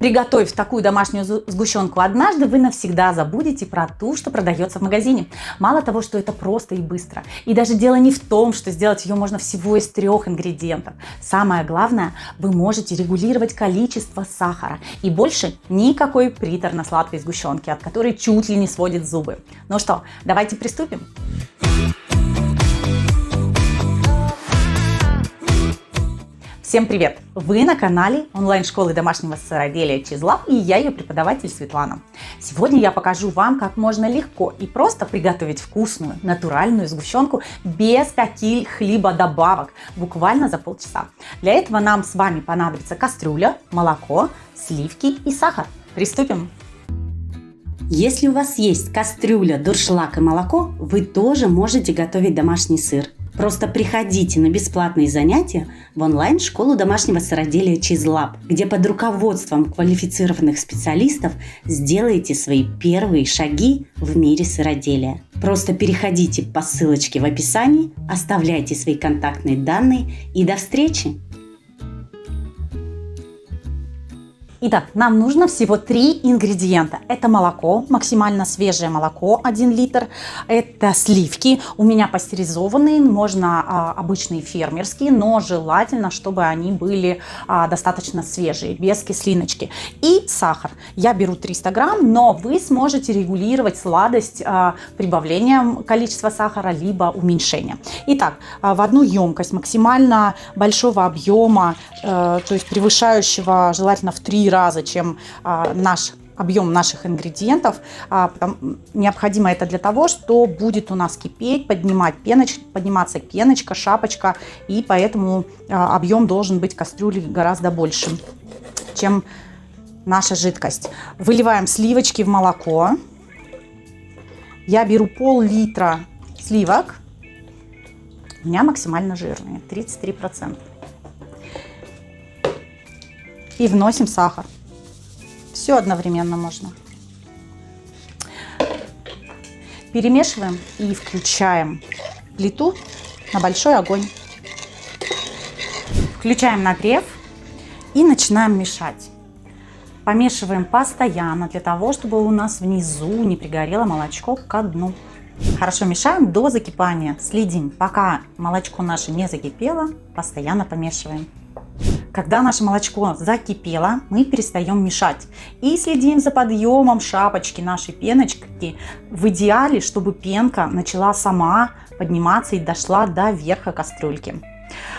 Приготовив такую домашнюю сгущенку однажды, вы навсегда забудете про ту, что продается в магазине. Мало того, что это просто и быстро. И даже дело не в том, что сделать ее можно всего из 3 ингредиентов. Самое главное, вы можете регулировать количество сахара. И больше никакой приторно-сладкой сгущенки, от которой чуть ли не сводит зубы. Ну что, давайте приступим. Всем привет! Вы на канале онлайн-школы домашнего сыроделия CheeseLab, и я ее преподаватель Светлана. Сегодня я покажу вам, как можно легко и просто приготовить вкусную, натуральную сгущенку без каких-либо добавок, буквально за полчаса. Для этого нам с вами понадобится кастрюля, молоко, сливки и сахар. Приступим! Если у вас есть кастрюля, дуршлаг и молоко, вы тоже можете готовить домашний сыр. Просто приходите на бесплатные занятия в онлайн-школу домашнего сыроделия CheeseLab, где под руководством квалифицированных специалистов сделаете свои первые шаги в мире сыроделия. Просто переходите по ссылочке в описании, оставляйте свои контактные данные и до встречи! Итак, нам нужно всего 3 ингредиента. Это молоко, максимально свежее молоко, 1 литр. Это сливки, у меня пастеризованные, можно обычные фермерские, но желательно, чтобы они были достаточно свежие, без кислиночки. И сахар. Я беру 300 грамм, но вы сможете регулировать сладость прибавлением количества сахара, либо уменьшением. Итак, в одну емкость максимально большого объема, то есть превышающего желательно в 3 раза, чем наш объем наших ингредиентов. Необходимо это для того, что будет у нас кипеть, подниматься пеночка, шапочка, и поэтому объем должен быть кастрюли гораздо больше, чем наша жидкость. Выливаем сливочки в молоко. Я беру пол-литра сливок. У меня максимально жирные, 33%. И вносим сахар. Все одновременно можно. Перемешиваем и включаем плиту на большой огонь. Включаем нагрев и начинаем мешать. Помешиваем постоянно для того, чтобы у нас внизу не пригорело молочко ко дну. Хорошо мешаем до закипания. Следим, пока молочко наше не закипело, постоянно помешиваем. Когда наше молочко закипело, мы перестаем мешать и следим за подъемом шапочки нашей пеночки. В идеале, чтобы пенка начала сама подниматься и дошла до верха кастрюльки.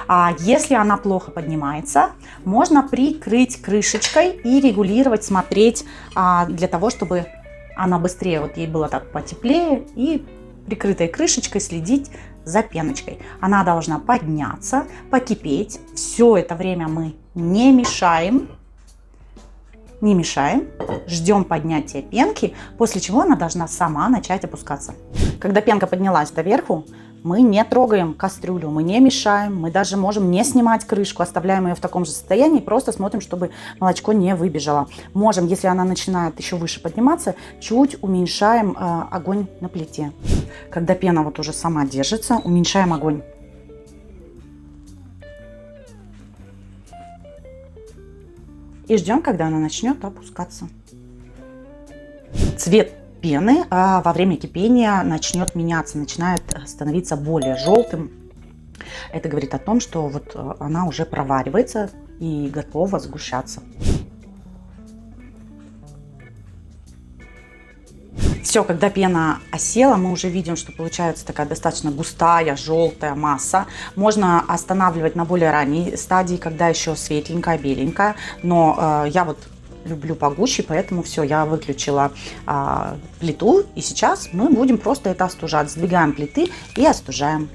А если она плохо поднимается, можно прикрыть крышечкой и регулировать, смотреть, для того, чтобы она быстрее, вот ей было так потеплее, и прикрытой крышечкой следить за пеночкой. Она должна подняться, покипеть. Все это время мы не мешаем, ждем поднятия пенки, после чего она должна сама начать опускаться. Когда пенка поднялась доверху, мы не трогаем кастрюлю, мы не мешаем, мы даже можем не снимать крышку, оставляем ее в таком же состоянии, просто смотрим, чтобы молочко не выбежало. Можем, если она начинает еще выше подниматься, чуть уменьшаем огонь на плите. Когда пена вот уже сама держится, уменьшаем огонь. И ждем, когда она начнет опускаться. Цвет пены во время кипения начнет меняться, начинает становиться более желтым. Это говорит о том, что вот она уже проваривается и готова сгущаться. Все, когда пена осела, мы уже видим, что получается такая достаточно густая, желтая масса. Можно останавливать на более ранней стадии, когда еще светленькая, беленькая. Но я вот люблю погуще, поэтому все, я выключила плиту. И сейчас мы будем просто это остужать. Сдвигаем плиты и остужаем.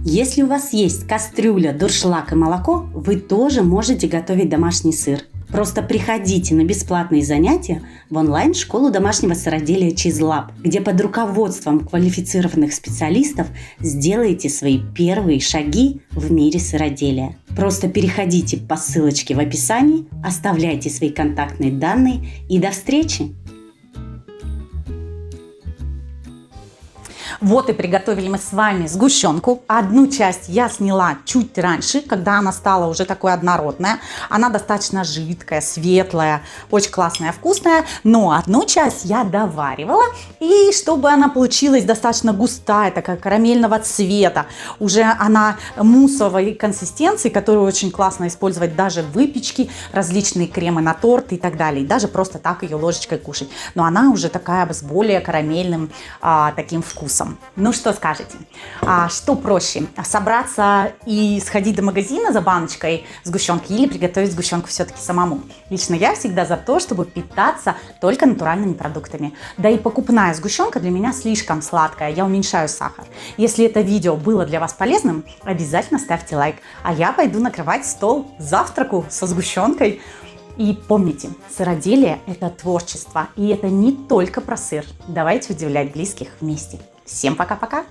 Если у вас есть кастрюля, дуршлаг и молоко, вы тоже можете готовить домашний сыр. Просто приходите на бесплатные занятия в онлайн-школу домашнего сыроделия CheeseLab, где под руководством квалифицированных специалистов сделаете свои первые шаги в мире сыроделия. Просто переходите по ссылочке в описании, оставляйте свои контактные данные и до встречи! Вот и приготовили мы с вами сгущенку. Одну часть я сняла чуть раньше, когда она стала уже такой однородная. Она достаточно жидкая, светлая, очень классная, вкусная. Но одну часть я доваривала. И чтобы она получилась достаточно густая, такая карамельного цвета, уже она муссовой консистенции, которую очень классно использовать даже в выпечке, различные кремы на торт и так далее. И даже просто так ее ложечкой кушать. Но она уже такая с более карамельным таким вкусом. Ну что скажете? Что проще? Собраться и сходить до магазина за баночкой сгущенки или приготовить сгущенку все-таки самому? Лично я всегда за то, чтобы питаться только натуральными продуктами. Да и покупная сгущенка для меня слишком сладкая, я уменьшаю сахар. Если это видео было для вас полезным, обязательно ставьте лайк. А я пойду накрывать стол к завтраку со сгущенкой. И помните, сыроделие – это творчество, и это не только про сыр. Давайте удивлять близких вместе. Всем пока-пока!